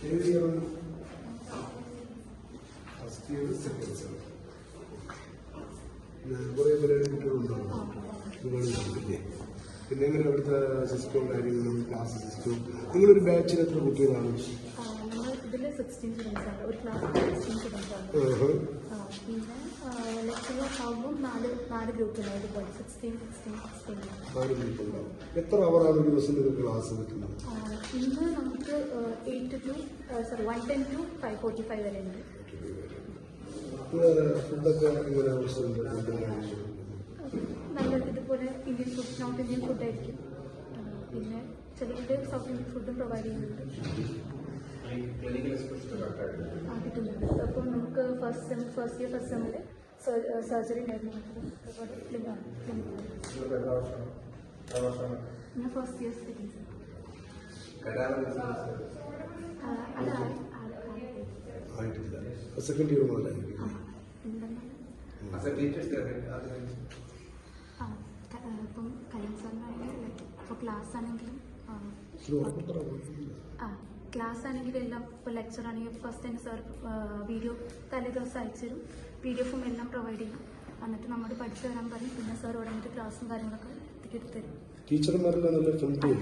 കുറേ പേരുടെ കുട്ടികളുണ്ടോ? ഇല്ലേ? പിന്നെ എങ്ങനെ അവിടുത്തെ സിസ്റ്റവും കാര്യങ്ങളും ക്ലാസ് സിസ്റ്റവും? നിങ്ങളൊരു ബാച്ചിൽ എത്ര കുട്ടികളാണ്? ഇതിൽ 16 സ്റ്റുഡൻസ് ആണ്. ഒരു ക്ലാസ് 16 സ്റ്റുഡൻസ് ആണ്. പിന്നെ ലെക്ചറേഴ്സ് ആകുമ്പോൾ നാല് ഗ്രൂപ്പിലാണ്. ഇതുപോലെ 16. 4 ഗ്രൂപ്പുണ്ടാവും. എത്ര അവറാണ് ഒരു ദിവസം നിങ്ങൾക്ക് ക്ലാസ് കിട്ടുന്നത്? ഇന്ന് നമുക്ക് 110 to 5:45 വരെ ഉണ്ട്. ഫുഡൊക്കെ എങ്ങനെ? നല്ല ഇതുപോലെ ഇന്ത്യൻ ഫുഡ്, നോർത്ത് ഇന്ത്യൻ ഫുഡായിരിക്കും. പിന്നെ ചിലരുടെ സൗത്ത് ഇന്ത്യൻ ഫുഡും പ്രൊവൈഡ് ചെയ്യുന്നുണ്ട്. കിട്ടുന്നുണ്ട്. അപ്പം നമുക്ക് ഫസ്റ്റ് ഇയർ സെമ്മിൽ സർജറി ഉണ്ടായിരുന്നു. അതുപോലെ ഞാൻ first year second sem. Second year ഇപ്പം കല്യാൺ സാറിനായാലും ഇപ്പോൾ ക്ലാസ് ആണെങ്കിലും എല്ലാം ഇപ്പോൾ ലെക്ചർ ആണെങ്കിൽ ഫസ്റ്റ് തന്നെ സാർ വീഡിയോ തലേ ദിവസം അയച്ചുതരും. PDF എല്ലാം പ്രൊവൈഡ് ചെയ്യും. എന്നിട്ട് നമ്മൾ പഠിച്ചു വരാൻ പറയും. പിന്നെ സാർ ഉടനെ ക്ലാസ്സും കാര്യങ്ങളൊക്കെ എടുത്തു തരും. ടീച്ചർമാരെല്ലാം നല്ല ഫ്രണ്ട്ലി.